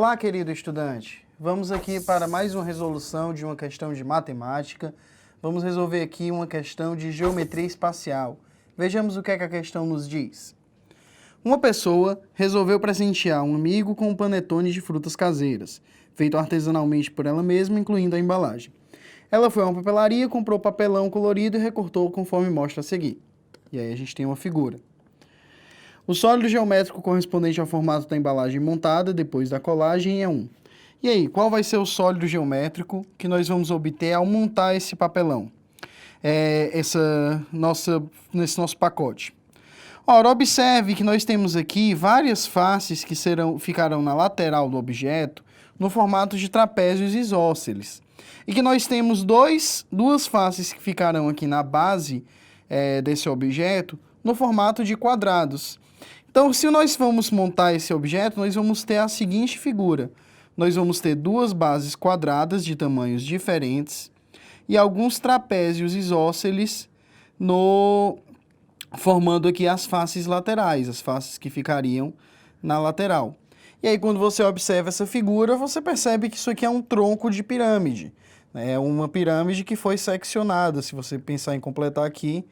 Olá, querido estudante. Vamos aqui para mais uma resolução de uma questão de matemática. Vamos resolver aqui uma questão de geometria espacial. Vejamos o que é que a questão nos diz. Uma pessoa resolveu presentear um amigo com um panetone de frutas caseiras, feito artesanalmente por ela mesma, incluindo a embalagem. Ela foi a uma papelaria, comprou papelão colorido e recortou conforme mostra a seguir. E aí a gente tem uma figura. O sólido geométrico correspondente ao formato da embalagem montada depois da colagem é 1. E aí, qual vai ser o sólido geométrico que nós vamos obter ao montar esse papelão? Nesse nosso pacote. Ora, observe que nós temos aqui várias faces que ficarão na lateral do objeto no formato de trapézios isósceles. E que nós temos duas faces que ficarão aqui na base desse objeto no formato de quadrados. Então, se nós vamos montar esse objeto, nós vamos ter a seguinte figura. Nós vamos ter duas bases quadradas de tamanhos diferentes e alguns trapézios isósceles formando aqui as faces laterais, as faces que ficariam na lateral. E aí, quando você observa essa figura, você percebe que isso aqui é um tronco de pirâmide. É uma pirâmide que foi seccionada. Se você pensar em completar aqui,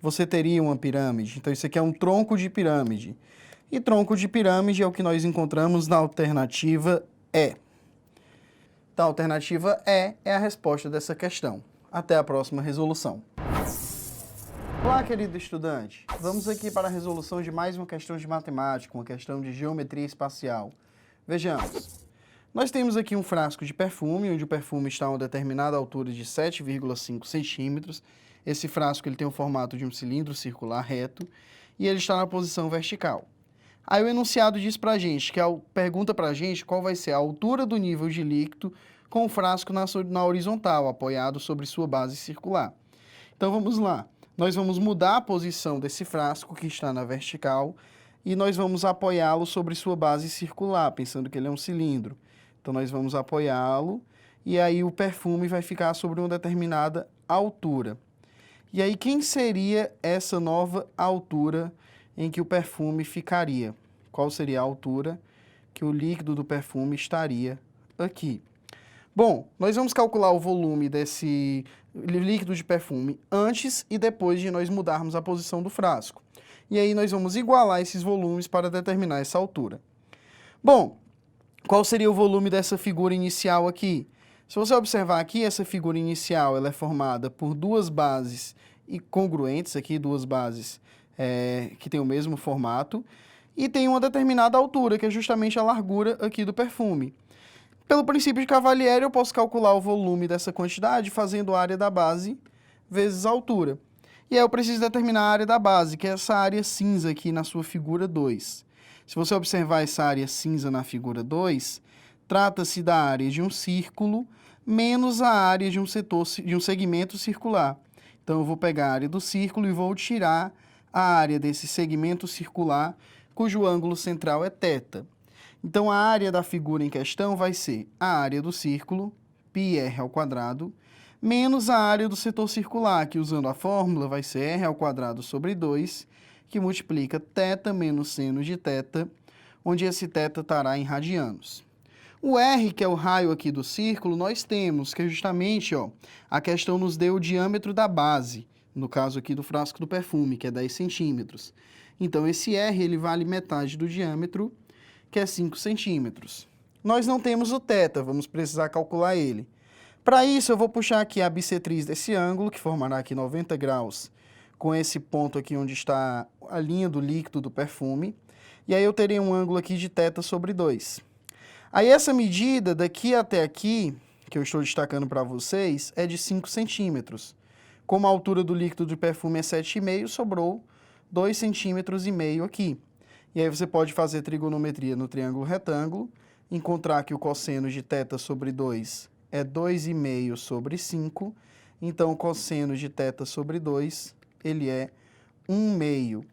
você teria uma pirâmide. Então, isso aqui é um tronco de pirâmide. E tronco de pirâmide é o que nós encontramos na alternativa E. Então, a alternativa E é a resposta dessa questão. Até a próxima resolução. Olá, querido estudante. Vamos aqui para a resolução de mais uma questão de matemática, uma questão de geometria espacial. Vejamos. Nós temos aqui um frasco de perfume, onde o perfume está a uma determinada altura de 7,5 centímetros. Esse frasco ele tem o formato de um cilindro circular reto e ele está na posição vertical. Aí o enunciado diz pra gente, pergunta pra gente qual vai ser a altura do nível de líquido com o frasco na horizontal, apoiado sobre sua base circular. Então vamos lá. Nós vamos mudar a posição desse frasco que está na vertical e nós vamos apoiá-lo sobre sua base circular, pensando que ele é um cilindro. Então nós vamos apoiá-lo e aí o perfume vai ficar sobre uma determinada altura. E aí quem seria essa nova altura em que o perfume ficaria? Qual seria a altura que o líquido do perfume estaria aqui? Bom, nós vamos calcular o volume desse líquido de perfume antes e depois de nós mudarmos a posição do frasco. E aí nós vamos igualar esses volumes para determinar essa altura. Bom, qual seria o volume dessa figura inicial aqui? Se você observar aqui, essa figura inicial ela é formada por duas bases congruentes, aqui duas bases que têm o mesmo formato, e tem uma determinada altura, que é justamente a largura aqui do perfume. Pelo princípio de Cavalieri, eu posso calcular o volume dessa quantidade fazendo a área da base vezes a altura. E aí eu preciso determinar a área da base, que é essa área cinza aqui na sua figura 2. Se você observar essa área cinza na figura 2, trata-se da área de um círculo menos a área de um segmento circular. Então, eu vou pegar a área do círculo e vou tirar a área desse segmento circular, cujo ângulo central é θ. Então, a área da figura em questão vai ser a área do círculo, πr², menos a área do setor circular, que usando a fórmula vai ser r² sobre 2, que multiplica θ menos seno de θ, onde esse θ estará em radianos. O R, que é o raio aqui do círculo, nós temos, que é justamente, a questão nos deu o diâmetro da base, no caso aqui do frasco do perfume, que é 10 centímetros. Então, esse R, ele vale metade do diâmetro, que é 5 centímetros. Nós não temos o θ, vamos precisar calcular ele. Para isso, eu vou puxar aqui a bissetriz desse ângulo, que formará aqui 90 graus, com esse ponto aqui onde está a linha do líquido do perfume, e aí eu terei um ângulo aqui de θ sobre 2. Aí essa medida daqui até aqui, que eu estou destacando para vocês, é de 5 centímetros. Como a altura do líquido de perfume é 7,5, sobrou 2,5 centímetros aqui. E aí você pode fazer trigonometria no triângulo retângulo, encontrar que o cosseno de θ sobre 2 é 2,5 sobre 5, então o cosseno de θ sobre 2, ele é 1/2.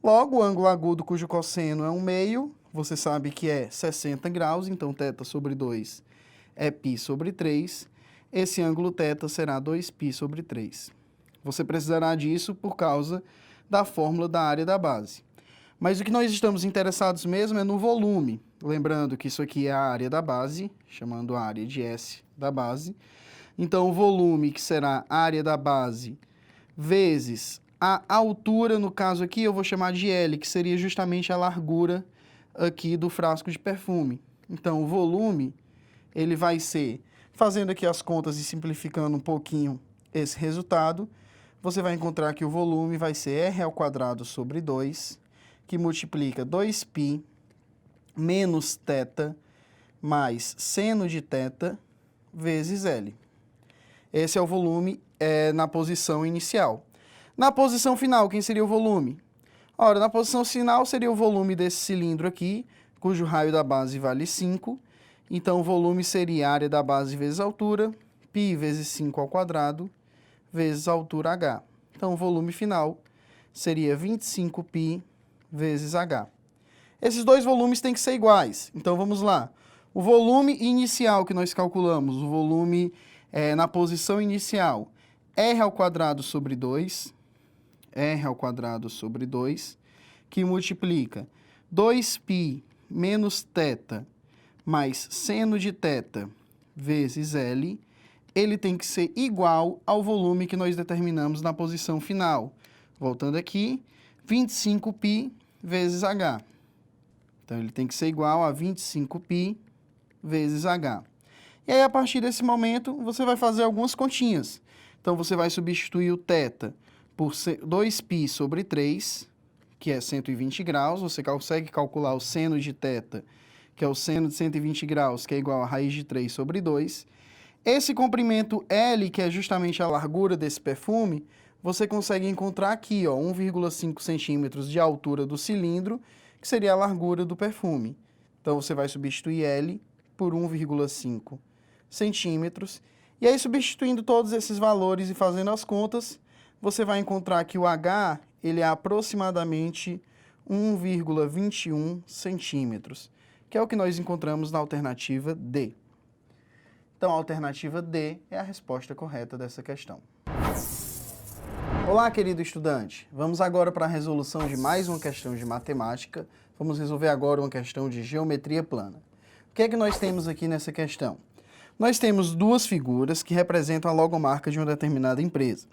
Logo, o ângulo agudo cujo cosseno é 1/2, você sabe que é 60 graus, então θ sobre 2 é π sobre 3. Esse ângulo θ será 2π sobre 3. Você precisará disso por causa da fórmula da área da base. Mas o que nós estamos interessados mesmo é no volume. Lembrando que isso aqui é a área da base, chamando a área de S da base. Então, o volume, que será a área da base, vezes a altura, no caso aqui, eu vou chamar de L, que seria justamente a largura aqui do frasco de perfume. Então, o volume, ele vai ser, fazendo aqui as contas e simplificando um pouquinho esse resultado, você vai encontrar que o volume vai ser R² sobre 2, que multiplica 2π menos θ mais seno de θ vezes L. Esse é o volume na posição inicial. Na posição final, quem seria o volume? Ora, na posição final seria o volume desse cilindro aqui, cujo raio da base vale 5. Então, o volume seria a área da base vezes a altura, π vezes 5² vezes a altura h. Então, o volume final seria 25π vezes h. Esses dois volumes têm que ser iguais. Então, vamos lá. O volume inicial que nós calculamos, o volume na posição inicial, R² sobre 2, R² sobre 2, que multiplica 2π menos θ mais seno de θ vezes L, ele tem que ser igual ao volume que nós determinamos na posição final. Voltando aqui, 25π vezes h. Então, ele tem que ser igual a 25π vezes h. E aí, a partir desse momento, você vai fazer algumas continhas. Então, você vai substituir o θ por 2π sobre 3, que é 120 graus. Você consegue calcular o seno de θ, que é o seno de 120 graus, que é igual a raiz de 3 sobre 2. Esse comprimento L, que é justamente a largura desse perfume, você consegue encontrar aqui, ó, 1,5 centímetros de altura do cilindro, que seria a largura do perfume. Então, você vai substituir L por 1,5 centímetros. E aí, substituindo todos esses valores e fazendo as contas, você vai encontrar que o H ele é aproximadamente 1,21 centímetros, que é o que nós encontramos na alternativa D. Então, a alternativa D é a resposta correta dessa questão. Olá, querido estudante! Vamos agora para a resolução de mais uma questão de matemática. Vamos resolver agora uma questão de geometria plana. O que é que nós temos aqui nessa questão? Nós temos duas figuras que representam a logomarca de uma determinada empresa.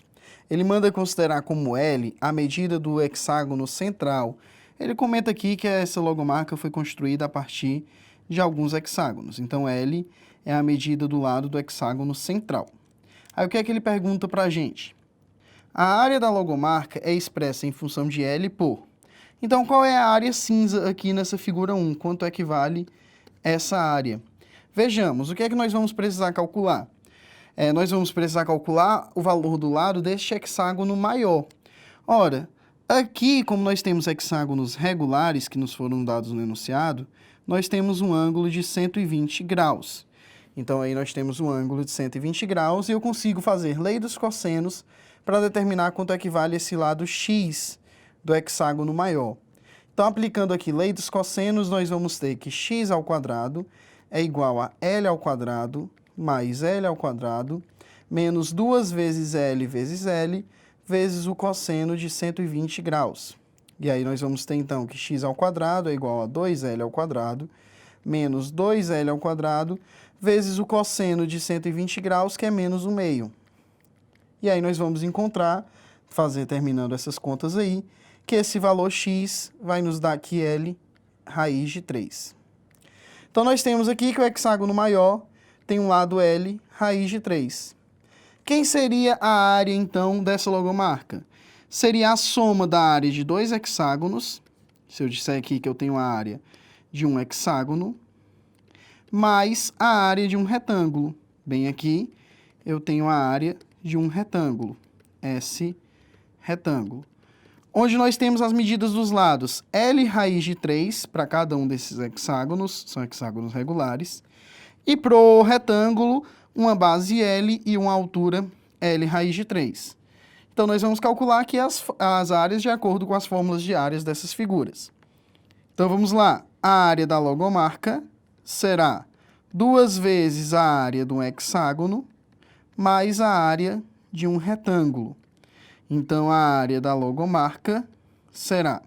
Ele manda considerar como L a medida do hexágono central. Ele comenta aqui que essa logomarca foi construída a partir de alguns hexágonos. Então, L é a medida do lado do hexágono central. Aí, o que é que ele pergunta para a gente? A área da logomarca é expressa em função de L por... Então, qual é a área cinza aqui nessa figura 1? Quanto equivale essa área? Vejamos, o que é que nós vamos precisar calcular? Nós vamos precisar calcular o valor do lado deste hexágono maior. Ora, aqui, como nós temos hexágonos regulares que nos foram dados no enunciado, nós temos um ângulo de 120 graus. Então, aí nós temos um ângulo de 120 graus e eu consigo fazer lei dos cossenos para determinar quanto equivale esse lado x do hexágono maior. Então, aplicando aqui lei dos cossenos, nós vamos ter que x² é igual a L² mais L² menos 2 vezes L vezes L vezes o cosseno de 120 graus. E aí nós vamos ter então que x² é igual a 2L² menos 2L² vezes o cosseno de 120 graus, que é menos 1/2. E aí nós vamos encontrar, terminando essas contas aí, que esse valor x vai nos dar aqui L raiz de 3. Então, nós temos aqui que o hexágono maior tem um lado L raiz de 3. Quem seria a área, então, dessa logomarca? Seria a soma da área de dois hexágonos, se eu disser aqui que eu tenho a área de um hexágono, mais a área de um retângulo. Bem aqui, eu tenho a área de um retângulo, S retângulo. Onde nós temos as medidas dos lados, L raiz de 3 para cada um desses hexágonos, são hexágonos regulares, e para o retângulo, uma base L e uma altura L raiz de 3. Então, nós vamos calcular aqui as áreas de acordo com as fórmulas de áreas dessas figuras. Então, vamos lá. A área da logomarca será 2 vezes a área de um hexágono mais a área de um retângulo. Então, a área da logomarca será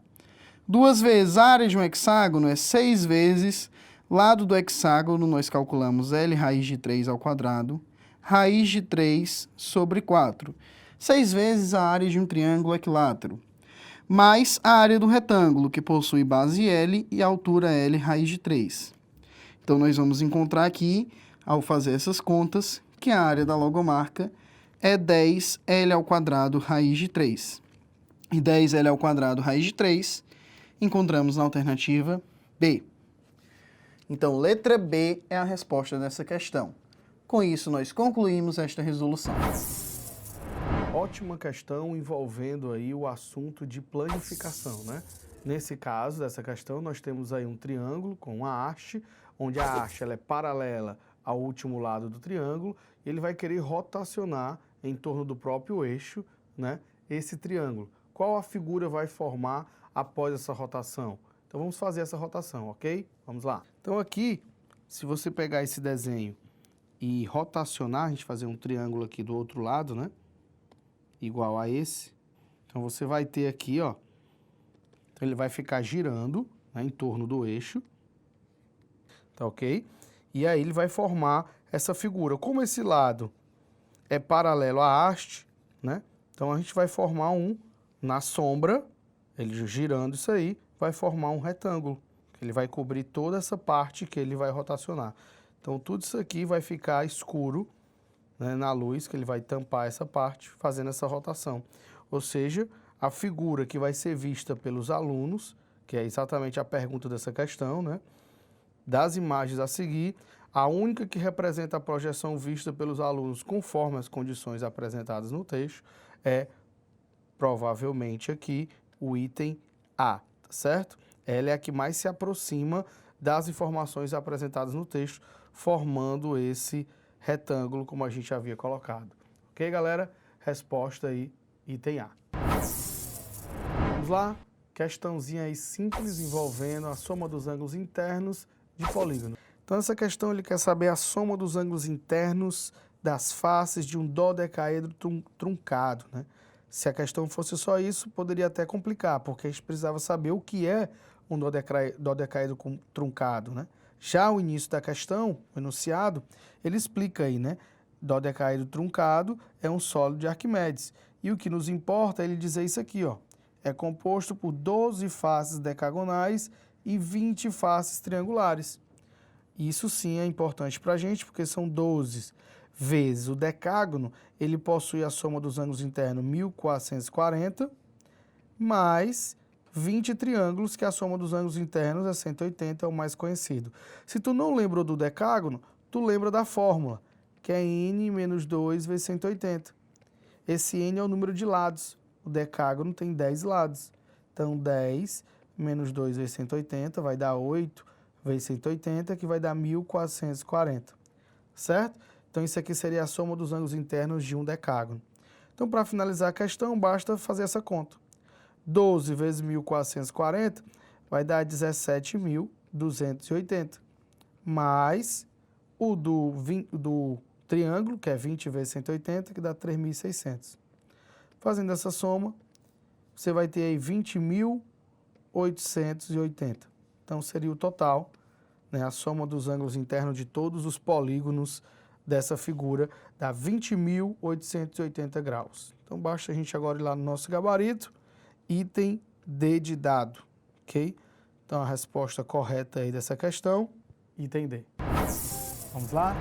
2 vezes a área de um hexágono é 6 vezes Lado do hexágono, nós calculamos L raiz de 3 ao quadrado, raiz de 3 sobre 4. 6 vezes a área de um triângulo equilátero, mais a área do retângulo, que possui base L e altura L raiz de 3. Então, nós vamos encontrar aqui, ao fazer essas contas, que a área da logomarca é 10L ao quadrado raiz de 3. E 10L ao quadrado raiz de 3, encontramos na alternativa B. Então, letra B é a resposta dessa questão. Com isso, nós concluímos esta resolução. Ótima questão envolvendo aí o assunto de planificação, né? Nesse caso, dessa questão, nós temos aí um triângulo com uma haste, onde a haste ela é paralela ao último lado do triângulo, e ele vai querer rotacionar em torno do próprio eixo, né, esse triângulo. Qual a figura vai formar após essa rotação? Então, vamos fazer essa rotação, ok? Vamos lá. Então, aqui, se você pegar esse desenho e rotacionar, a gente fazer um triângulo aqui do outro lado, né? Igual a esse. Então, você vai ter aqui, ó. Então, ele vai ficar girando, né, em torno do eixo. Tá ok? E aí, ele vai formar essa figura. Como esse lado é paralelo à haste, né? Então, a gente vai formar na sombra, ele girando isso aí, vai formar um retângulo. Ele vai cobrir toda essa parte que ele vai rotacionar. Então, tudo isso aqui vai ficar escuro, né, na luz, que ele vai tampar essa parte, fazendo essa rotação. Ou seja, a figura que vai ser vista pelos alunos, que é exatamente a pergunta dessa questão, né, das imagens a seguir, a única que representa a projeção vista pelos alunos conforme as condições apresentadas no texto é, provavelmente aqui, o item A, tá certo? Ela é a que mais se aproxima das informações apresentadas no texto, formando esse retângulo, como a gente havia colocado. Ok, galera? Resposta aí, item A. Vamos lá? Questãozinha aí simples envolvendo a soma dos ângulos internos de polígono. Então, essa questão ele quer saber a soma dos ângulos internos das faces de um dodecaedro truncado, né? Se a questão fosse só isso, poderia até complicar, porque a gente precisava saber o que é um dodecaedro truncado, né? Já o início da questão, o enunciado, ele explica aí, né? Dodecaedro truncado é um sólido de Arquimedes. E o que nos importa é ele dizer isso aqui, ó. É composto por 12 faces decagonais e 20 faces triangulares. Isso sim é importante para a gente, porque são 12 vezes o decágono, ele possui a soma dos ângulos internos 1440, mais 20 triângulos, que a soma dos ângulos internos é 180, é o mais conhecido. Se tu não lembrou do decágono, tu lembra da fórmula, que é n menos 2 vezes 180. Esse n é o número de lados. O decágono tem 10 lados. Então, 10 menos 2 vezes 180 vai dar 8 vezes 180, que vai dar 1440. Certo? Então, isso aqui seria a soma dos ângulos internos de um decágono. Então, para finalizar a questão, basta fazer essa conta. 12 vezes 1440 vai dar 17.280. Mais o do triângulo, que é 20 vezes 180, que dá 3.600. Fazendo essa soma, você vai ter aí 20.880. Então, seria o total, né, a soma dos ângulos internos de todos os polígonos dessa figura, dá 20.880 graus. Então, basta a gente agora ir lá no nosso gabarito, item D de dado, ok? Então, a resposta correta aí dessa questão, item D. Vamos lá?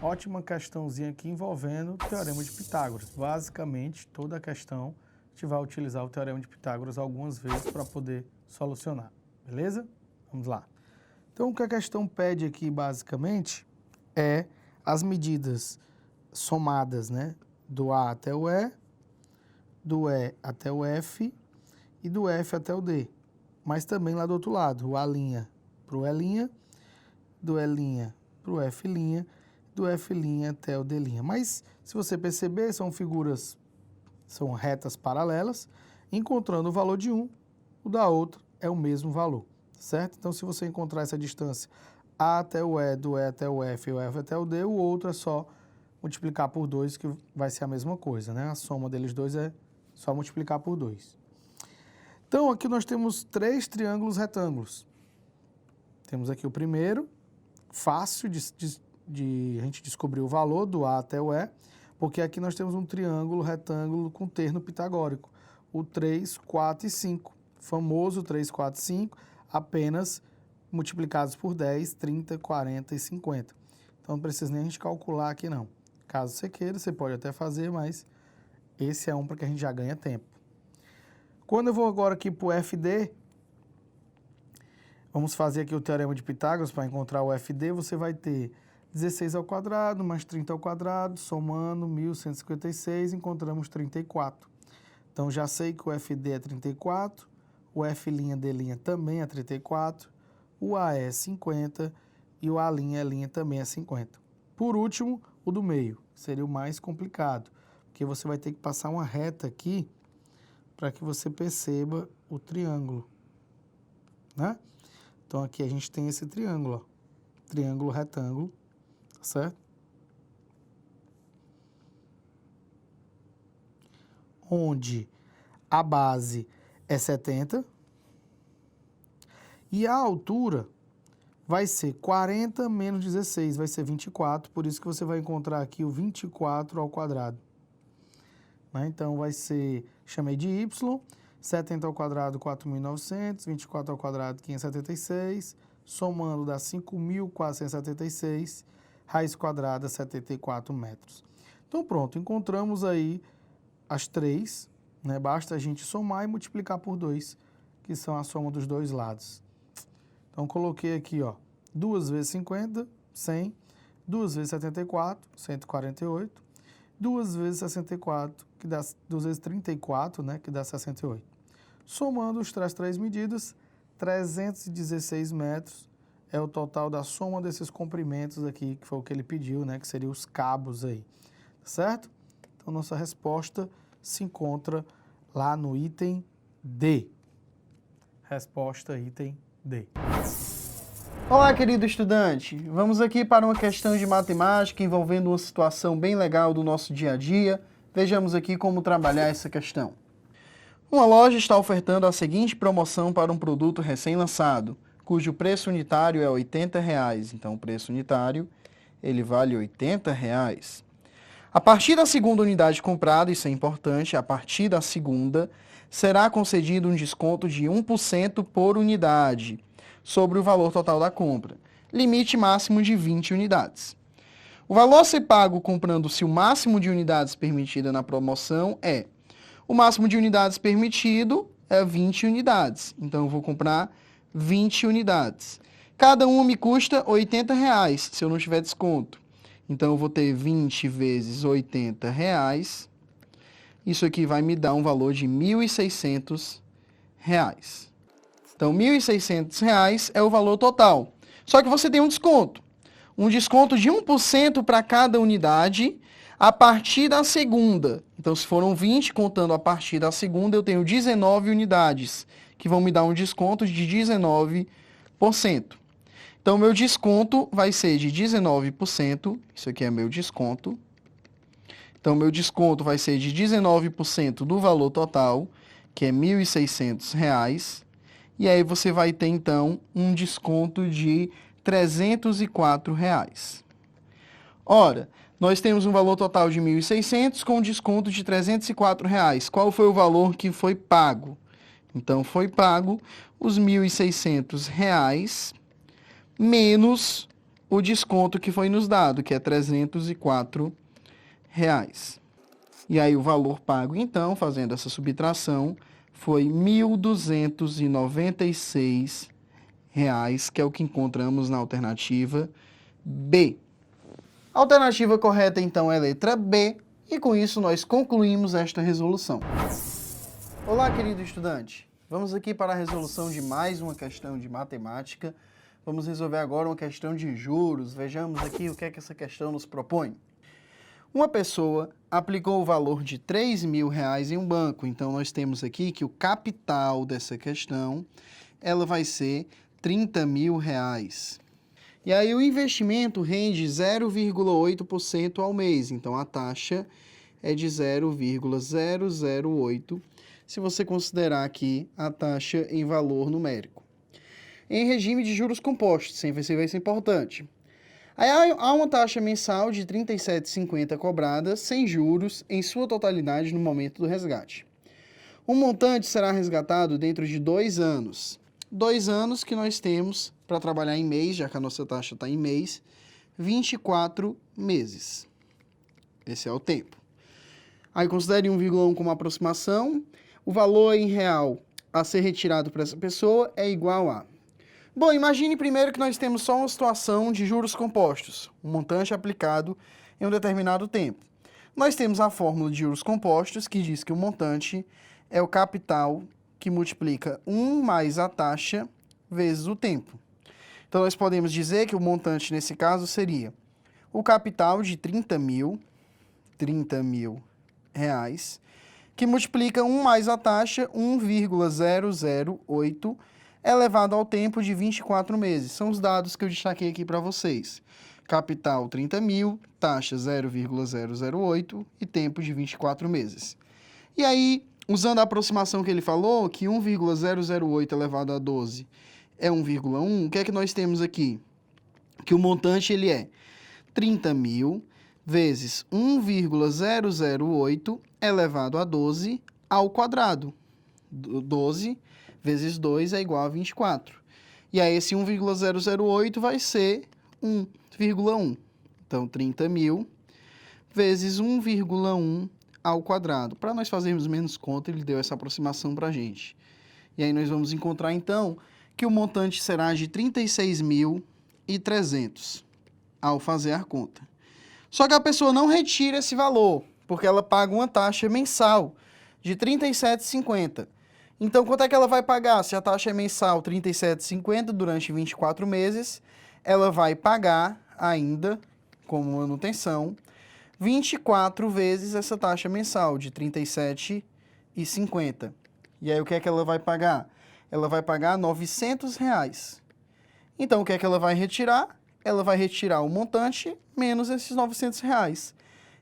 Ótima questãozinha aqui envolvendo o Teorema de Pitágoras. Basicamente, toda a questão a gente vai utilizar o Teorema de Pitágoras algumas vezes para poder solucionar, beleza? Vamos lá. Então, o que a questão pede aqui, basicamente, é as medidas somadas, né, do A até o E, do E até o F e do F até o D. Mas também lá do outro lado, o A' para o E', do E' para o F', do F' até o D'. Mas, se você perceber, são retas paralelas, encontrando o valor de um, o da outra é o mesmo valor, certo? Então, se você encontrar essa distância A até o E, do E até o F e o F até o D, o outro é só multiplicar por 2, que vai ser a mesma coisa, né? A soma deles dois é só multiplicar por 2. Então, aqui nós temos 3 triângulos retângulos. Temos aqui o primeiro, fácil de a gente descobrir o valor do A até o E, porque aqui nós temos um triângulo retângulo com terno pitagórico, o 3, 4 e 5, famoso 3, 4 e 5, apenas multiplicados por 10, 30, 40 e 50. Então não precisa nem a gente calcular aqui não. Caso você queira, você pode até fazer, mas esse é um para que a gente já ganha tempo. Quando eu vou agora aqui para o FD, vamos fazer aqui o Teorema de Pitágoras para encontrar o FD, você vai ter 16 ao quadrado mais 30 ao quadrado, somando 1.156, encontramos 34. Então já sei que o FD é 34, o F'D' também é 34, o AE é 50 e o A'L' também é 50. Por último, o do meio, seria o mais complicado, porque você vai ter que passar uma reta aqui para que você perceba o triângulo, né? Então aqui a gente tem esse triângulo, ó, triângulo retângulo, certo? Onde a base é 70 e a altura vai ser 40 menos 16, vai ser 24, por isso que você vai encontrar aqui o 24 ao quadrado. Né? Então vai ser, chamei de y, 70 ao quadrado 4.900, 24 ao quadrado 576, somando dá 5.476, raiz quadrada 74 metros. Então pronto, encontramos aí as três, né? Basta a gente somar e multiplicar por 2, que são a soma dos dois lados. Então coloquei aqui, ó, 2 vezes 50, 100, 2 vezes 74, 148, 2 vezes 64, que dá 2 vezes 34, né, que dá 68. Somando as três medidas, 316 metros é o total da soma desses comprimentos aqui, que foi o que ele pediu, né, que seriam os cabos aí, certo? Então, nossa resposta se encontra lá no item D. Resposta item D. Olá, querido estudante. Vamos aqui para uma questão de matemática envolvendo uma situação bem legal do nosso dia a dia. Vejamos aqui como trabalhar essa questão. Uma loja está ofertando a seguinte promoção para um produto recém-lançado, cujo preço unitário é R$ 80. Então, o preço unitário ele vale R$ 80. A partir da segunda unidade comprada, isso é importante, a partir da segunda, será concedido um desconto de 1% por unidade sobre o valor total da compra, limite máximo de 20 unidades. O valor a ser pago comprando-se o máximo de unidades permitida na promoção é, o máximo de unidades permitido é 20 unidades, então eu vou comprar 20 unidades. Cada uma me custa R$ 80 se eu não tiver desconto. Então eu vou ter 20 vezes R$ 80. Isso aqui vai me dar um valor de R$ 1.600. Então, R$ 1.600 é o valor total. Só que você tem um desconto. Um desconto de 1% para cada unidade a partir da segunda. Então, se foram 20, contando a partir da segunda, eu tenho 19 unidades, que vão me dar um desconto de 19%. Então, meu desconto vai ser de 19%. Isso aqui é meu desconto. Então, meu desconto vai ser de 19% do valor total, que é R$ 1.600. E aí você vai ter, então, um desconto de R$ 304. Ora, nós temos um valor total de R$ 1.600 com um desconto de R$ 304. Qual foi o valor que foi pago? Então, foi pago os R$ 1.600 menos o desconto que foi nos dado, que é R$ 304. E aí o valor pago, então, fazendo essa subtração, foi R$ 1.296, que é o que encontramos na alternativa B. A alternativa correta, então, é a letra B, e com isso nós concluímos esta resolução. Olá, querido estudante. Vamos aqui para a resolução de mais uma questão de matemática. Vamos resolver agora uma questão de juros. Vejamos aqui o que é que essa questão nos propõe. Uma pessoa aplicou o valor de R$ 3.000 em um banco. Então, nós temos aqui que o capital dessa questão, ela vai ser R$ 30.000. E aí, o investimento rende 0,8% ao mês. Então, a taxa é de 0,008, se você considerar aqui a taxa em valor numérico. Em regime de juros compostos, sempre vai ser importante. Aí há uma taxa mensal de R$ 37,50 cobrada, sem juros, em sua totalidade no momento do resgate. O montante será resgatado dentro de 2 anos. 2 anos que nós temos para trabalhar em mês, já que a nossa taxa está em mês, 24 meses. Esse é o tempo. Aí considere 1,1 como aproximação. O valor em real a ser retirado para essa pessoa é igual a... Bom, imagine primeiro que nós temos só uma situação de juros compostos, um montante aplicado em um determinado tempo. Nós temos a fórmula de juros compostos, que diz que o montante é o capital que multiplica 1 mais a taxa vezes o tempo. Então, nós podemos dizer que o montante, nesse caso, seria o capital de 30 mil reais, que multiplica 1 mais a taxa, 1,008, elevado ao tempo de 24 meses. São os dados que eu destaquei aqui para vocês. Capital 30 mil, taxa 0,008 e tempo de 24 meses. E aí, usando a aproximação que ele falou, que 1,008 elevado a 12 é 1,1, o que é que nós temos aqui? Que o montante ele é 30 mil vezes 1,008 elevado a 12 ao quadrado. 12 vezes 2 é igual a 24. E aí esse 1,008 vai ser 1,1. Então, 30 mil vezes 1,1 ao quadrado. Para nós fazermos menos conta, ele deu essa aproximação para a gente. E aí nós vamos encontrar, então, que o montante será de 36.300 ao fazer a conta. Só que a pessoa não retira esse valor, porque ela paga uma taxa mensal de R$ 37,50. Então, quanto é que ela vai pagar? Se a taxa é mensal R$ 37,50 durante 24 meses, ela vai pagar ainda, como manutenção, 24 vezes essa taxa mensal de R$ 37,50. E aí, o que é que ela vai pagar? Ela vai pagar R$ 900. Então, o que é que ela vai retirar? Ela vai retirar o montante menos esses R$ 900.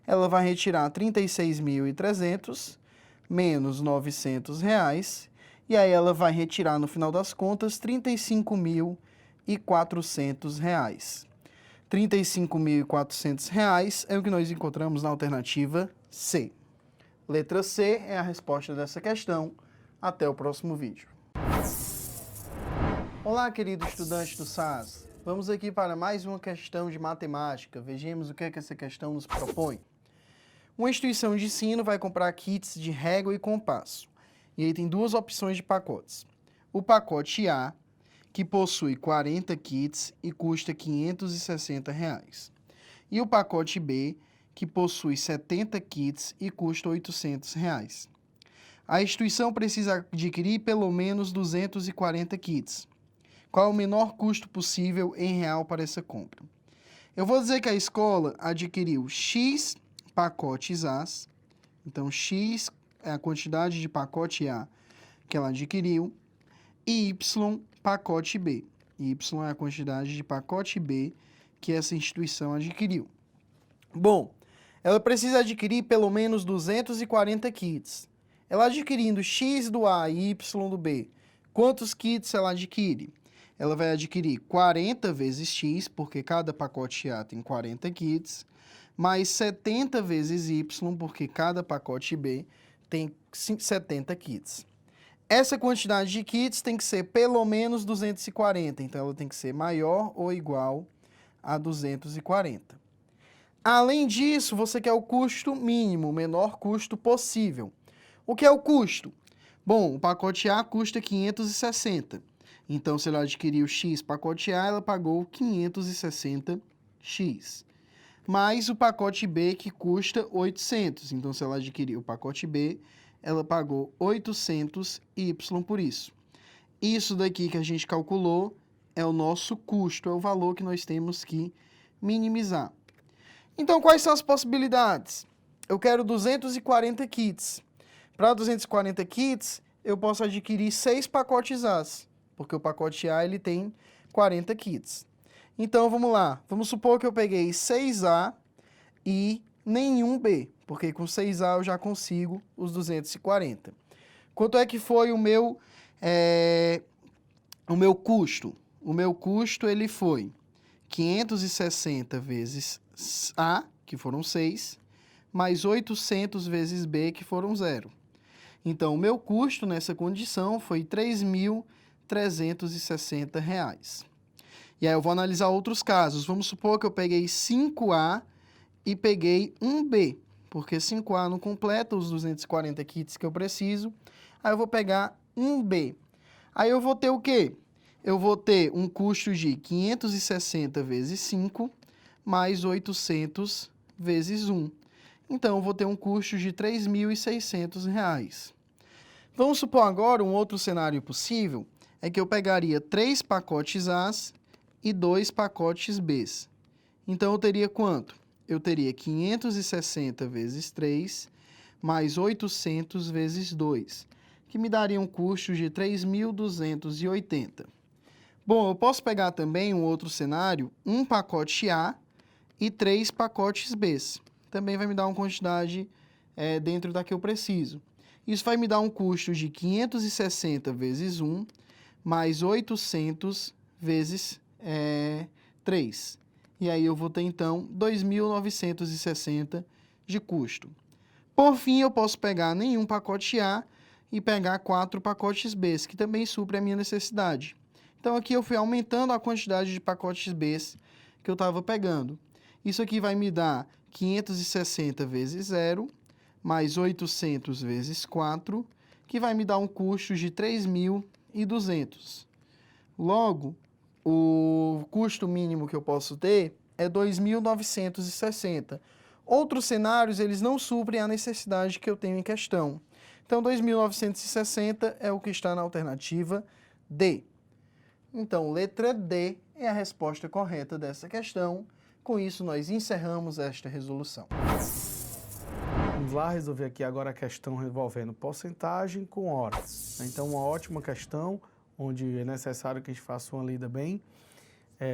Ela vai retirar 36.300 menos R$ 900, e aí ela vai retirar, no final das contas, R$ 35.400. R$ 35.400 é o que nós encontramos na alternativa C. Letra C é a resposta dessa questão. Até o próximo vídeo. Olá, querido estudante do SAS. Vamos aqui para mais uma questão de matemática. Vejamos o que é que essa questão nos propõe. Uma instituição de ensino vai comprar kits de régua e compasso. E aí tem duas opções de pacotes. O pacote A, que possui 40 kits e custa R$ 560. E o pacote B, que possui 70 kits e custa R$ 800. A instituição precisa adquirir pelo menos 240 kits. Qual é o menor custo possível em real para essa compra? Eu vou dizer que a escola adquiriu X pacotes A, então X é a quantidade de pacote A que ela adquiriu, e Y pacote B. Y é a quantidade de pacote B que essa instituição adquiriu. Bom, ela precisa adquirir pelo menos 240 kits. Ela adquirindo X do A e Y do B, quantos kits ela adquire? Ela vai adquirir 40 vezes X, porque cada pacote A tem 40 kits, mais 70 vezes Y, porque cada pacote B tem 70 kits. Essa quantidade de kits tem que ser pelo menos 240, então ela tem que ser maior ou igual a 240. Além disso, você quer o custo mínimo, o menor custo possível. O que é o custo? Bom, o pacote A custa 560. Então, se ela adquiriu X pacote A, ela pagou 560X. Mais o pacote B, que custa 800. Então, se ela adquiriu o pacote B, ela pagou 800Y por isso. Isso daqui que a gente calculou é o nosso custo, é o valor que nós temos que minimizar. Então, quais são as possibilidades? Eu quero 240 kits. Para 240 kits, eu posso adquirir 6 pacotes A, porque o pacote A ele tem 40 kits. Então, vamos lá. Vamos supor que eu peguei 6A e nenhum B, porque com 6A eu já consigo os 240. Quanto é que foi o meu custo? O meu custo ele foi 560 vezes A, que foram 6, mais 800 vezes B, que foram 0. Então, o meu custo nessa condição foi R$ 3.360. E aí eu vou analisar outros casos. Vamos supor que eu peguei 5A e peguei 1B, porque 5A não completa os 240 kits que eu preciso. Aí eu vou pegar 1B. Aí eu vou ter o quê? Eu vou ter um custo de 560 vezes 5, mais 800 vezes 1. Então, eu vou ter um custo de R$ 3.600. Vamos supor agora um outro cenário possível, é que eu pegaria 3 pacotes A's e 2 pacotes B's. Então, eu teria quanto? Eu teria 560 vezes 3, mais 800 vezes 2, que me daria um custo de 3.280. Bom, eu posso pegar também um outro cenário, um pacote A e 3 pacotes B's. Também vai me dar uma quantidade dentro da que eu preciso. Isso vai me dar um custo de 560 vezes 1, mais 800 vezes 3. E aí eu vou ter, então, 2.960 de custo. Por fim, eu posso pegar nenhum pacote A e pegar 4 pacotes B, que também supre a minha necessidade. Então, aqui eu fui aumentando a quantidade de pacotes B que eu estava pegando. Isso aqui vai me dar 560 vezes 0, mais 800 vezes 4, que vai me dar um custo de 3.200. Logo, o custo mínimo que eu posso ter é 2.960. Outros cenários, eles não suprem a necessidade que eu tenho em questão. Então, 2.960 é o que está na alternativa D. Então, letra D é a resposta correta dessa questão. Com isso, nós encerramos esta resolução. Vamos lá resolver aqui agora a questão envolvendo porcentagem com hora. Então, uma ótima questão, onde é necessário que a gente faça uma lida bem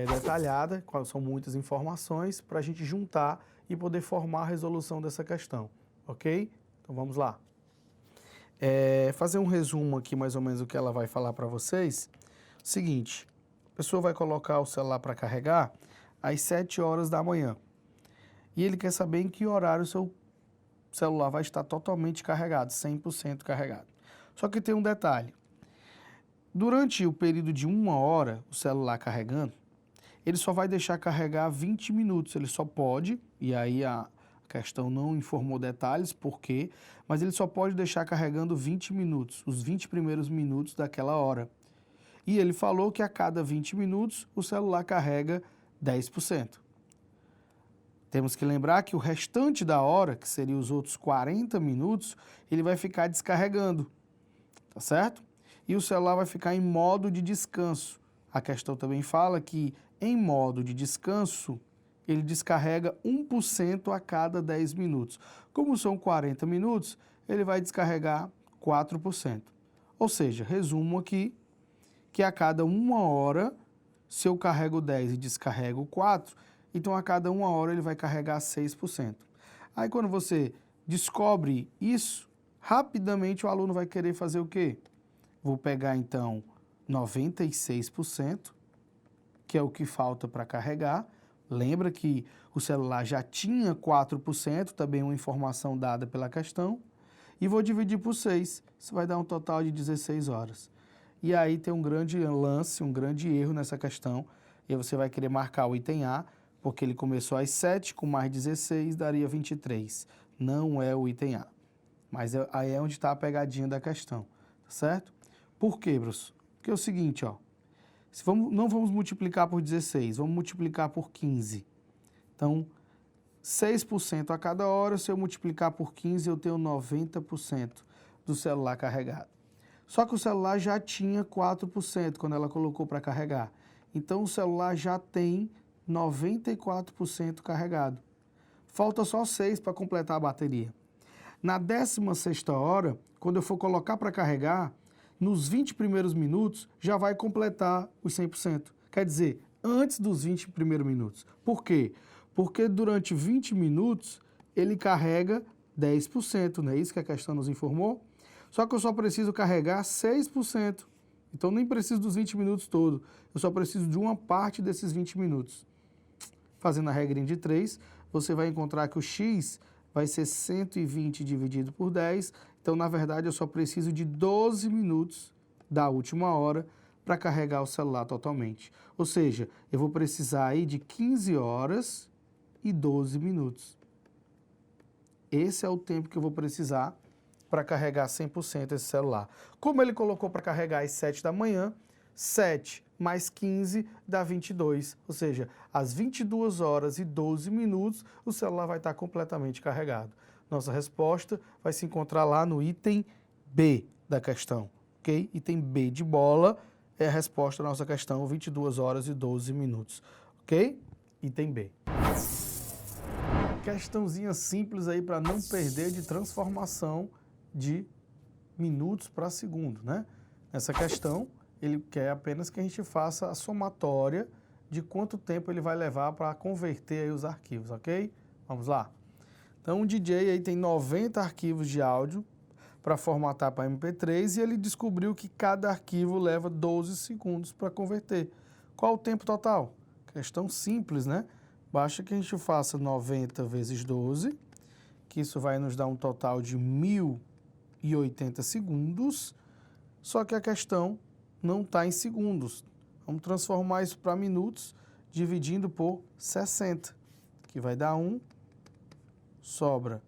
detalhada, são muitas informações, para a gente juntar e poder formar a resolução dessa questão, ok? Então, vamos lá. Fazer um resumo aqui, mais ou menos, o que ela vai falar para vocês. Seguinte, a pessoa vai colocar o celular para carregar às 7 horas da manhã. E ele quer saber em que horário o seu celular vai estar totalmente carregado, 100% carregado. Só que tem um detalhe. Durante o período de 1 hora, o celular carregando, ele só vai deixar carregar 20 minutos. Ele só pode, e aí a questão não informou detalhes por quê, mas ele só pode deixar carregando 20 minutos, os 20 primeiros minutos daquela hora. E ele falou que a cada 20 minutos o celular carrega 10%. Temos que lembrar que o restante da hora, que seria os outros 40 minutos, ele vai ficar descarregando, tá certo? E o celular vai ficar em modo de descanso. A questão também fala que em modo de descanso, ele descarrega 1% a cada 10 minutos. Como são 40 minutos, ele vai descarregar 4%. Ou seja, resumo aqui, que a cada 1 hora, se eu carrego 10 e descarrego 4, então a cada 1 hora ele vai carregar 6%. Aí quando você descobre isso, rapidamente o aluno vai querer fazer o quê? Vou pegar então 96%, que é o que falta para carregar. Lembra que o celular já tinha 4%, também uma informação dada pela questão, e vou dividir por 6, isso vai dar um total de 16 horas. E aí tem um grande lance, um grande erro nessa questão, e aí você vai querer marcar o item A, porque ele começou às 7, com mais 16, daria 23. Não é o item A. Mas aí é onde está a pegadinha da questão, tá certo? Por quê, professor? Porque é o seguinte, ó, não vamos multiplicar por 16, vamos multiplicar por 15. Então, 6% a cada hora, se eu multiplicar por 15, eu tenho 90% do celular carregado. Só que o celular já tinha 4% quando ela colocou para carregar. Então, o celular já tem 94% carregado. Falta só 6 para completar a bateria. Na 16ª hora, quando eu for colocar para carregar, nos 20 primeiros minutos, já vai completar os 100%. Quer dizer, antes dos 20 primeiros minutos. Por quê? Porque durante 20 minutos, ele carrega 10%, não é isso que a questão nos informou? Só que eu só preciso carregar 6%. Então, nem preciso dos 20 minutos todo. Eu só preciso de uma parte desses 20 minutos. fazendo a regrinha de 3, você vai encontrar que o x vai ser 120 dividido por 10. Então, na verdade, eu só preciso de 12 minutos da última hora para carregar o celular totalmente. Ou seja, eu vou precisar aí de 15 horas e 12 minutos. Esse é o tempo que eu vou precisar para carregar 100% esse celular. Como ele colocou para carregar às 7 da manhã, 7 mais 15 dá 22. Ou seja, às 22 horas e 12 minutos, o celular vai estar completamente carregado. Nossa resposta vai se encontrar lá no item B da questão, ok? Item B de bola é a resposta da nossa questão, 22 horas e 12 minutos, ok? Item B. Questãozinha simples aí para não perder de transformação de minutos para segundo, né? Nessa questão, ele quer apenas que a gente faça a somatória de quanto tempo ele vai levar para converter aí os arquivos, ok? Vamos lá. Então, o DJ aí tem 90 arquivos de áudio para formatar para MP3 e ele descobriu que cada arquivo leva 12 segundos para converter. Qual o tempo total? Questão simples, né? Basta que a gente faça 90 vezes 12, que isso vai nos dar um total de 1080 segundos, só que a questão não está em segundos. Vamos transformar isso para minutos, dividindo por 60, que vai dar 1, sobra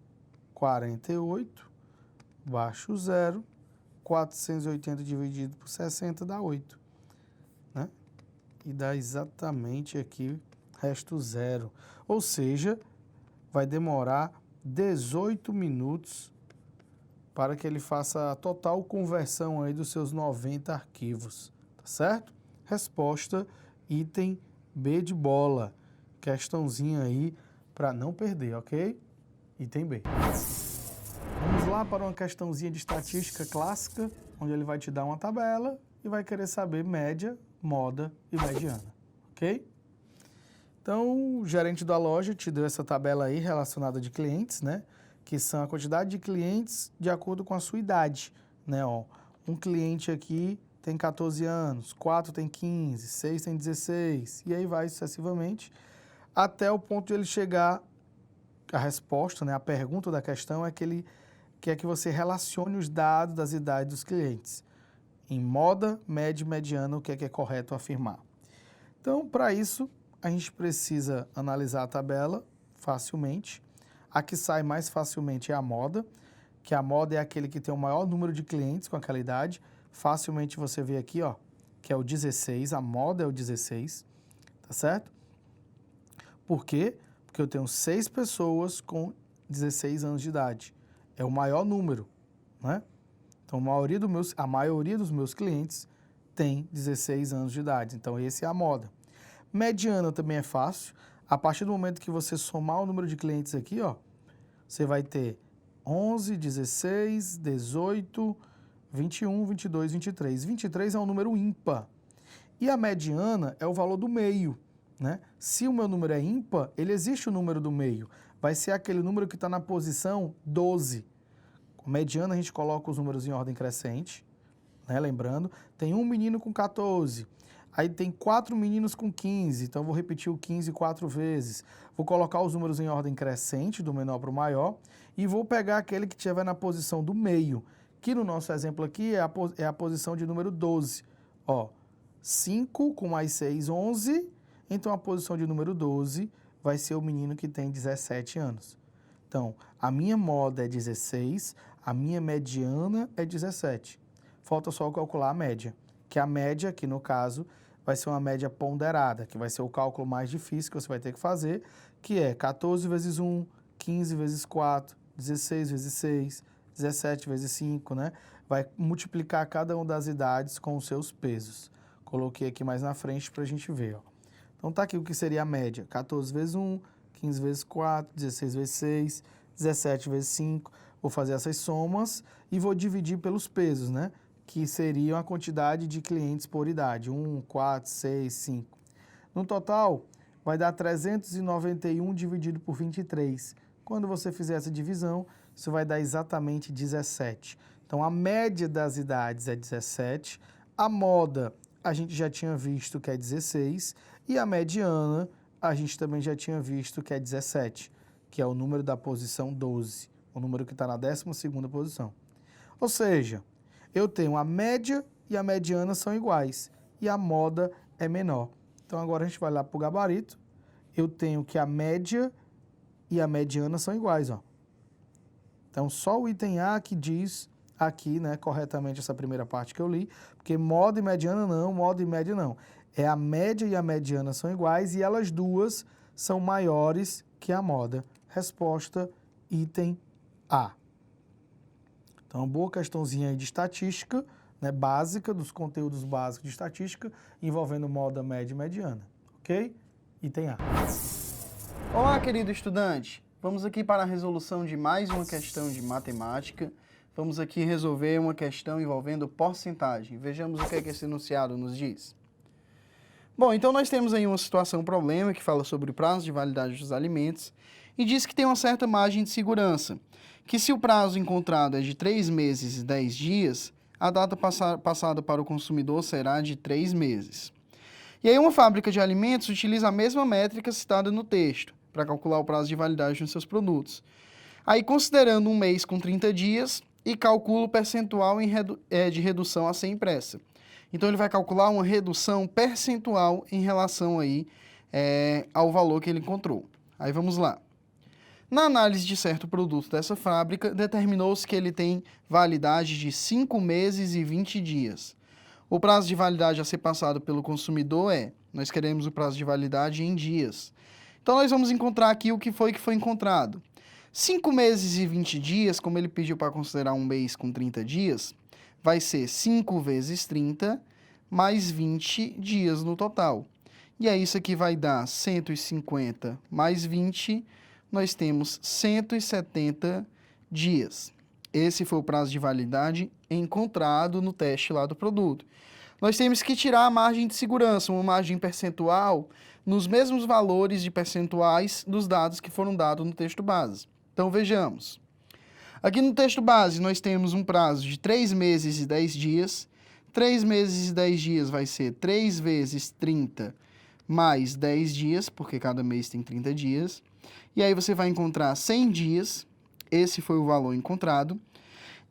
48, baixo 0, 480 dividido por 60 dá 8, né? E dá exatamente aqui, resto 0. Ou seja, vai demorar 18 minutos para que ele faça a total conversão aí dos seus 90 arquivos, tá certo? Resposta, item B de bola. Questãozinha aí para não perder, ok? Item B. Vamos lá para uma questãozinha de estatística clássica, onde ele vai te dar uma tabela e vai querer saber média, moda e mediana, ok? Então, o gerente da loja te deu essa tabela aí relacionada de clientes, né? Que são a quantidade de clientes de acordo com a sua idade, né? Ó, um cliente aqui tem 14 anos, 4 tem 15, 6 tem 16, e aí vai sucessivamente, até o ponto de ele chegar, a resposta, né? A pergunta da questão é que ele quer que você relacione os dados das idades dos clientes. Em moda, média e mediana, o que é correto afirmar. Então, para isso, a gente precisa analisar a tabela facilmente. A que sai mais facilmente é a moda, que a moda é aquele que tem o maior número de clientes com aquela idade. Facilmente você vê aqui, ó, que é o 16, a moda é o 16, tá certo? Por quê? Porque eu tenho 6 pessoas com 16 anos de idade. É o maior número, né? Então, a maioria dos meus clientes tem 16 anos de idade. Então, esse é a moda. Mediana também é fácil. A partir do momento que você somar o número de clientes aqui, ó, você vai ter 11, 16, 18, 21, 22, 23. 23 é um número ímpar. E a mediana é o valor do meio, né? Se o meu número é ímpar, ele existe o número do meio. Vai ser aquele número que está na posição 12. Com mediana, a gente coloca os números em ordem crescente, né? Lembrando, tem um menino com 14. Aí tem 4 meninos com 15, então eu vou repetir o 15 4 vezes. Vou colocar os números em ordem crescente, do menor para o maior, e vou pegar aquele que estiver na posição do meio, que no nosso exemplo aqui é a posição de número 12. Ó, 5 com mais 6, 11, então a posição de número 12 vai ser o menino que tem 17 anos. Então, a minha moda é 16, a minha mediana é 17. Falta só calcular a média, que a média, aqui no caso, vai ser uma média ponderada, que vai ser o cálculo mais difícil que você vai ter que fazer, que é 14 vezes 1, 15 vezes 4, 16 vezes 6, 17 vezes 5, né? Vai multiplicar cada uma das idades com os seus pesos. Coloquei aqui mais na frente para a gente ver, ó. Então tá aqui o que seria a média, 14 vezes 1, 15 vezes 4, 16 vezes 6, 17 vezes 5. Vou fazer essas somas e vou dividir pelos pesos, né? Que seriam a quantidade de clientes por idade, 1, 4, 6, 5. No total, vai dar 391 dividido por 23. Quando você fizer essa divisão, isso vai dar exatamente 17. Então, a média das idades é 17, a moda a gente já tinha visto que é 16, e a mediana a gente também já tinha visto que é 17, que é o número da posição 12, o número que está na 12ª posição. Ou seja, eu tenho a média e a mediana são iguais, e a moda é menor. Então, agora a gente vai lá para o gabarito, eu tenho que a média e a mediana são iguais, ó. Então, só o item A que diz aqui, né, corretamente essa primeira parte que eu li, porque moda e mediana não, moda e média não. É a média e a mediana são iguais e elas duas são maiores que a moda. Resposta, item A. Então, boa questãozinha aí de estatística, né, básica, dos conteúdos básicos de estatística, envolvendo moda, média e mediana. Ok? Item A. Olá, querido estudante. Vamos aqui para a resolução de mais uma questão de matemática. Vamos aqui resolver uma questão envolvendo porcentagem. Vejamos o que é que esse enunciado nos diz. Bom, então nós temos aí uma situação, problema, que fala sobre o prazo de validade dos alimentos e diz que tem uma certa margem de segurança, que se o prazo encontrado é de 3 meses e 10 dias, a data passada para o consumidor será de 3 meses. E aí uma fábrica de alimentos utiliza a mesma métrica citada no texto, para calcular o prazo de validade dos seus produtos. Aí, considerando um mês com 30 dias, e calcula o percentual de redução a ser impressa. Então, ele vai calcular uma redução percentual em relação aí, ao valor que ele encontrou. Aí, vamos lá. Na análise de certo produto dessa fábrica, determinou-se que ele tem validade de 5 meses e 20 dias. O prazo de validade a ser passado pelo consumidor nós queremos o prazo de validade em dias. Então, nós vamos encontrar aqui o que foi encontrado. 5 meses e 20 dias, como ele pediu para considerar um mês com 30 dias, vai ser 5 vezes 30 mais 20 dias no total. E aí isso aqui vai dar 150 mais 20, nós temos 170 dias. Esse foi o prazo de validade encontrado no teste lá do produto. Nós temos que tirar a margem de segurança, uma margem percentual, nos mesmos valores de percentuais dos dados que foram dados no texto base. Então, vejamos. Aqui no texto base, nós temos um prazo de 3 meses e 10 dias. 3 meses e 10 dias vai ser 3 vezes 30 mais 10 dias, porque cada mês tem 30 dias. E aí você vai encontrar 100 dias. Esse foi o valor encontrado.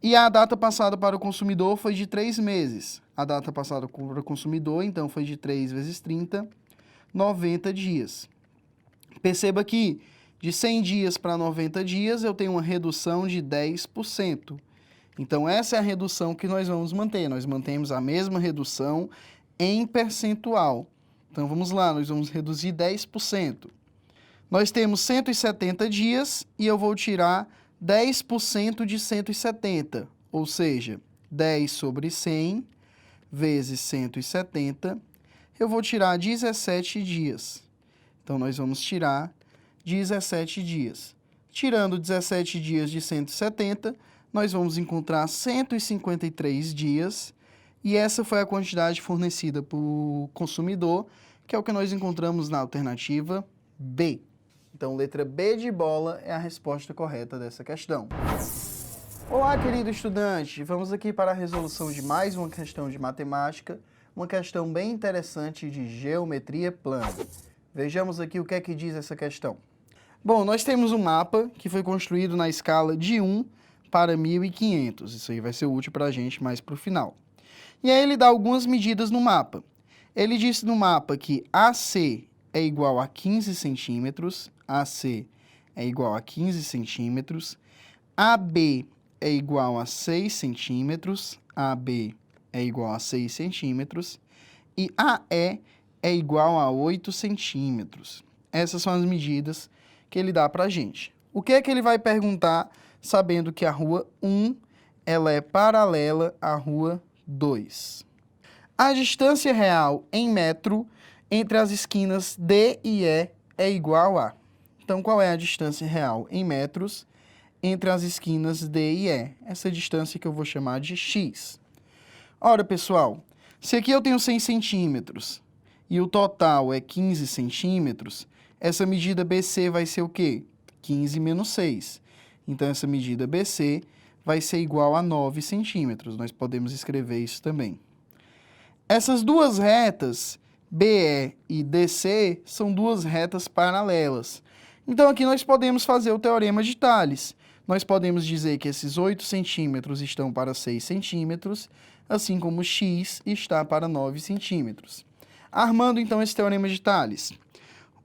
E a data passada para o consumidor foi de 3 meses. A data passada para o consumidor, então, foi de 3 vezes 30, 90 dias. Perceba que de 100 dias para 90 dias, eu tenho uma redução de 10%. Então, essa é a redução que nós vamos manter. Nós mantemos a mesma redução em percentual. Então, vamos lá, nós vamos reduzir 10%. Nós temos 170 dias e eu vou tirar 10% de 170, ou seja, 10 sobre 100 vezes 170, eu vou tirar 17 dias. Então, nós vamos tirar 17 dias. Tirando 17 dias de 170, nós vamos encontrar 153 dias, e essa foi a quantidade fornecida para o consumidor, que é o que nós encontramos na alternativa B. Então, letra B de bola é a resposta correta dessa questão. Olá, querido estudante! Vamos aqui para a resolução de mais uma questão de matemática, uma questão bem interessante de geometria plana. Vejamos aqui o que é que diz essa questão. Bom, nós temos um mapa que foi construído na escala de 1 para 1500. Isso aí vai ser útil para a gente mais para o final. E aí ele dá algumas medidas no mapa. Ele disse no mapa que AC é igual a 15 centímetros, AC é igual a 15 centímetros, AB é igual a 6 centímetros, AB é igual a 6 centímetros e AE é igual a 8 centímetros. Essas são as medidas que ele dá para a gente. O que é que ele vai perguntar sabendo que a rua 1 ela é paralela à rua 2? A distância real em metro entre as esquinas D e E é igual a... Então, qual é a distância real em metros entre as esquinas D e E? Essa distância que eu vou chamar de X. Ora, pessoal, se aqui eu tenho 100 centímetros e o total é 15 centímetros, essa medida BC vai ser o quê? 15 menos 6. Então, essa medida BC vai ser igual a 9 centímetros. Nós podemos escrever isso também. Essas duas retas BE e DC são duas retas paralelas. Então, aqui nós podemos fazer o teorema de Tales. Nós podemos dizer que esses 8 centímetros estão para 6 centímetros, assim como x está para 9 centímetros. Armando, então, esse teorema de Tales.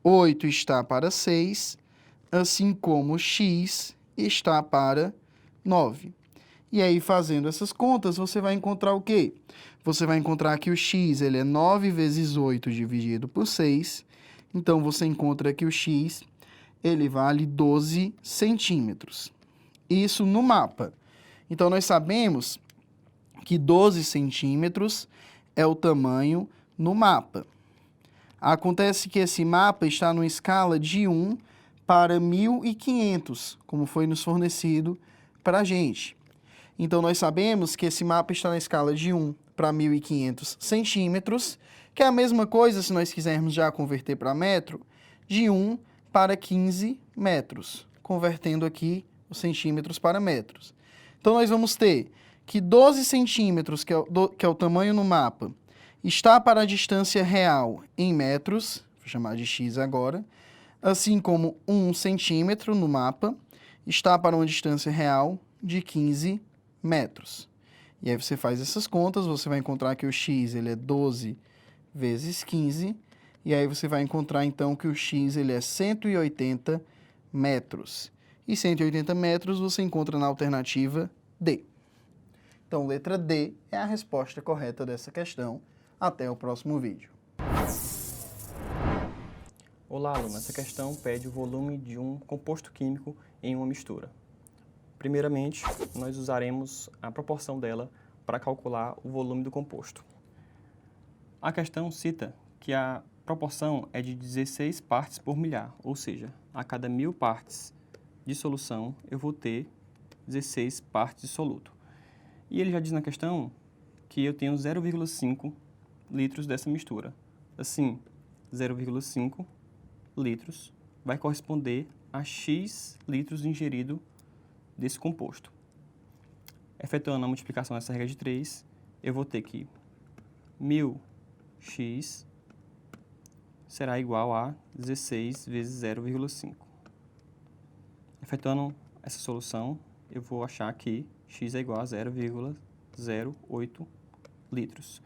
8 está para 6, assim como x está para 9. E aí, fazendo essas contas, você vai encontrar o quê? Você vai encontrar que o x ele é 9 vezes 8 dividido por 6. Então, você encontra que o x ele vale 12 centímetros. Isso no mapa. Então, nós sabemos que 12 centímetros é o tamanho no mapa. Acontece que esse mapa está numa escala de 1 para 1.500, como foi nos fornecido para a gente. Então, nós sabemos que esse mapa está na escala de 1 para 1.500 centímetros, que é a mesma coisa, se nós quisermos já converter para metro, de 1 para 15 metros, convertendo aqui os centímetros para metros. Então, nós vamos ter que 12 centímetros, que é o tamanho no mapa, está para a distância real em metros, vou chamar de x agora, assim como 1 centímetro no mapa está para uma distância real de 15 metros. E aí você faz essas contas, você vai encontrar que o x ele é 12 vezes 15, e aí você vai encontrar então que o x ele é 180 metros. E 180 metros você encontra na alternativa D. Então, letra D é a resposta correta dessa questão. Até o próximo vídeo. Olá, aluno. Essa questão pede o volume de um composto químico em uma mistura. Primeiramente, nós usaremos a proporção dela para calcular o volume do composto. A questão cita que a proporção é de 16 partes por milhar, ou seja, a cada 1.000 partes de solução eu vou ter 16 partes de soluto. E ele já diz na questão que eu tenho 0,5 litros dessa mistura. Assim, 0,5 litros vai corresponder a x litros ingerido desse composto. Efetuando a multiplicação dessa regra de 3, eu vou ter que 1.000x será igual a 16 vezes 0,5. Efetuando essa solução, eu vou achar que x é igual a 0,08 litros.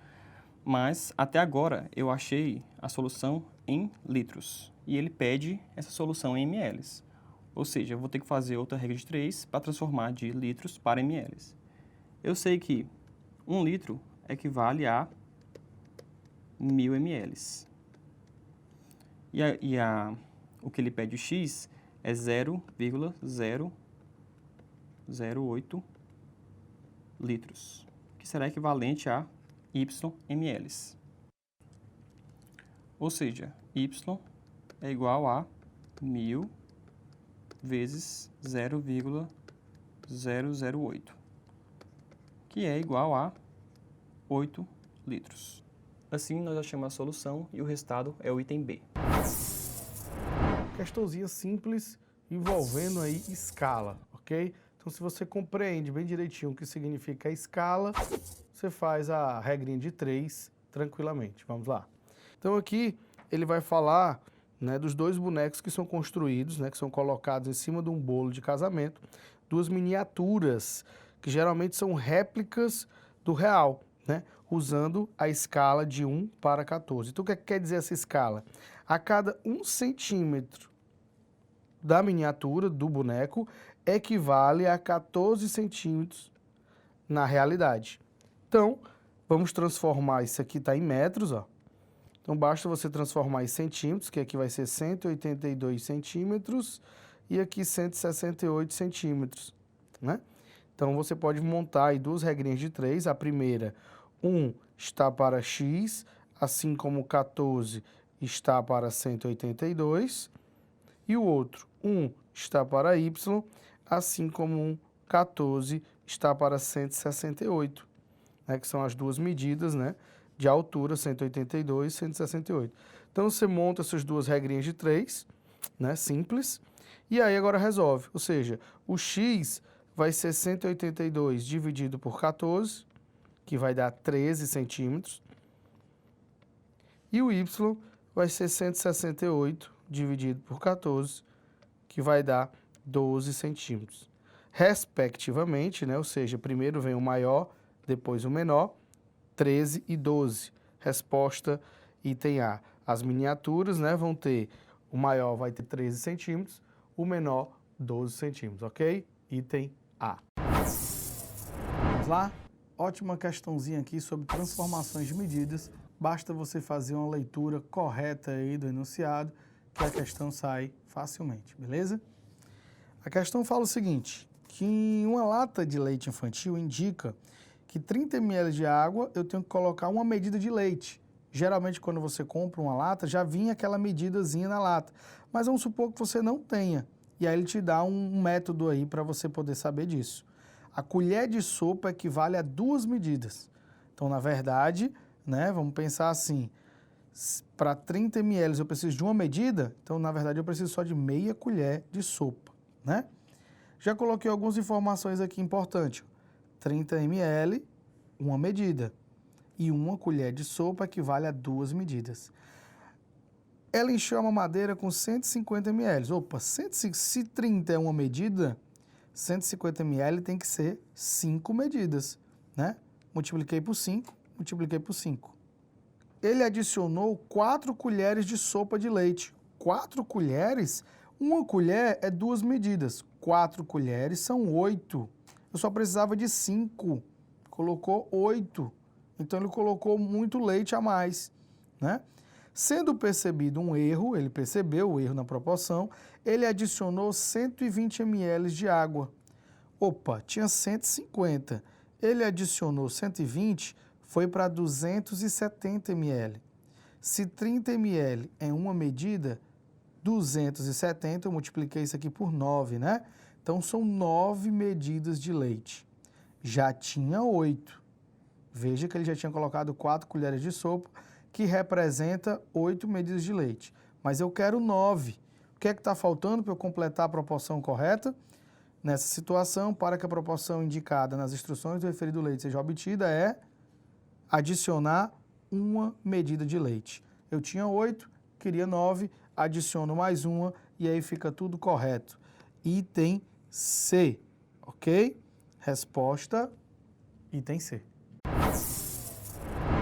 Mas, até agora, eu achei a solução em litros. E ele pede essa solução em ml. Ou seja, eu vou ter que fazer outra regra de 3 para transformar de litros para ml. Eu sei que 1 litro equivale a 1.000 ml. O que ele pede, o x, é 0,008 litros, que será equivalente a y ml. Ou seja, y é igual a 1.000 vezes 0,008, que é igual a 8 litros. Assim, nós achamos a solução e o resultado é o item B. Questãozinha simples envolvendo aí escala, ok? Então, se você compreende bem direitinho o que significa a escala, você faz a regrinha de 3 tranquilamente. Vamos lá. Então, aqui ele vai falar, né, dos dois bonecos que são construídos, né, que são colocados em cima de um bolo de casamento, duas miniaturas, que geralmente são réplicas do real, né, usando a escala de 1 para 14. Então, o que quer dizer essa escala? A cada 1 centímetro da miniatura do boneco equivale a 14 centímetros na realidade. Então, vamos transformar isso aqui, está em metros, ó. Então, basta você transformar em centímetros, que aqui vai ser 182 centímetros e aqui 168 centímetros, né? Então, você pode montar aí duas regrinhas de 3. A primeira, 1 está para x, assim como 14 está para 182. E o outro, 1 está para y, assim como 14 está para 168, né, que são as duas medidas, né, de altura, 182 e 168. Então, você monta essas duas regrinhas de 3, né, simples, e aí agora resolve. Ou seja, o x vai ser 182 dividido por 14, que vai dar 13 centímetros. E o y vai ser 168 dividido por 14, que vai dar 12 centímetros. Respectivamente, né? Ou seja, primeiro vem o maior, depois o menor, 13 e 12. Resposta, item A. As miniaturas, né, vão ter, o maior vai ter 13 centímetros, o menor 12 centímetros, ok? Item A. Vamos lá? Ótima questãozinha aqui sobre transformações de medidas. Basta você fazer uma leitura correta aí do enunciado, que a questão sai facilmente, beleza? A questão fala o seguinte, que em uma lata de leite infantil indica que 30 ml de água eu tenho que colocar uma medida de leite. Geralmente, quando você compra uma lata, já vinha aquela medidazinha na lata. Mas vamos supor que você não tenha. E aí ele te dá um método aí para você poder saber disso. A colher de sopa equivale a 2 medidas. Então, na verdade, né, vamos pensar assim, para 30 ml eu preciso de uma medida, então, na verdade, eu preciso só de meia colher de sopa, né? Já coloquei algumas informações aqui importantes. 30 ml, uma medida. E uma colher de sopa equivale a 2 medidas. Ela encheu a mamadeira com 150 ml. Opa, se 30 é uma medida, 150 ml tem que ser 5 medidas, né? Multipliquei por 5, multipliquei por 5. Ele adicionou 4 colheres de sopa de leite. 4 colheres? Uma colher é 2 medidas. 4 colheres são 8. Eu só precisava de 5. Colocou 8. Então, ele colocou muito leite a mais, né? Sendo percebido um erro, ele percebeu o erro na proporção, ele adicionou 120 ml de água. Opa, tinha 150. Ele adicionou 120, foi para 270 ml. Se 30 ml é uma medida, 270, eu multipliquei isso aqui por 9, né? Então, são 9 medidas de leite. Já tinha 8. Veja que ele já tinha colocado 4 colheres de sopa, que representa 8 medidas de leite. Mas eu quero 9. O que é que está faltando para eu completar a proporção correta? Nessa situação, para que a proporção indicada nas instruções do referido leite seja obtida, é adicionar uma medida de leite. Eu tinha 8, queria 9, adiciono mais uma e aí fica tudo correto. Item C, ok? Resposta, item C.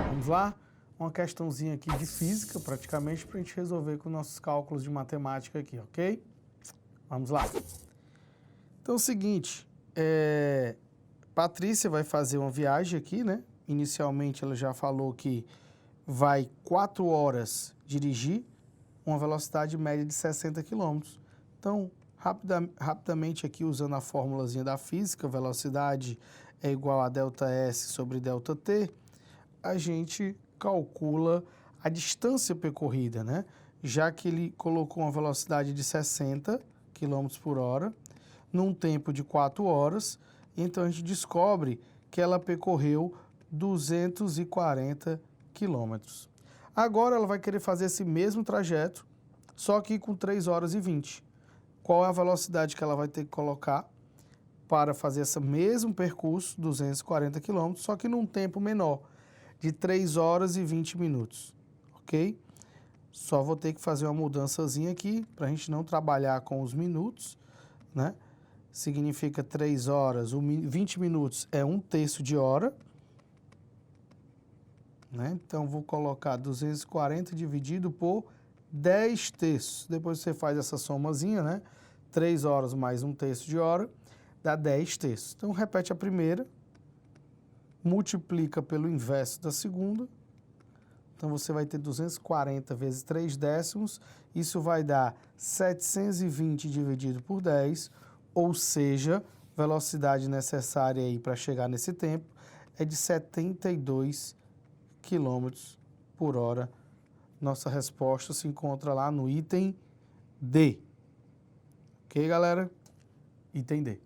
Vamos lá? Uma questãozinha aqui de física, praticamente, para a gente resolver com nossos cálculos de matemática aqui, ok? Vamos lá. Então, é o seguinte, Patrícia vai fazer uma viagem aqui, né? Inicialmente, ela já falou que vai 4 horas dirigir, uma velocidade média de 60 km. Então, rapidamente aqui, usando a formulazinha da física, velocidade é igual a ΔS sobre ΔT, a gente calcula a distância percorrida, né? Já que ele colocou uma velocidade de 60 km por hora, num tempo de 4 horas, então a gente descobre que ela percorreu 240 quilômetros. Agora ela vai querer fazer esse mesmo trajeto, só que com 3 horas e 20. Qual é a velocidade que ela vai ter que colocar para fazer esse mesmo percurso, 240 quilômetros, só que num tempo menor, de 3 horas e 20 minutos, ok? Só vou ter que fazer uma mudançazinha aqui, para a gente não trabalhar com os minutos, né? Significa 3 horas, 20 minutos é 1/3 de hora, né? Então, vou colocar 240 dividido por 10/3. Depois você faz essa somazinha, né? 3 horas mais 1/3 de hora, dá 10/3. Então, repete a primeira, multiplica pelo inverso da segunda. Então, você vai ter 240 vezes 3/10, isso vai dar 720 dividido por 10, ou seja, velocidade necessária aí para chegar nesse tempo é de 72 km por hora. Nossa resposta se encontra lá no item D. Ok, galera? Item D.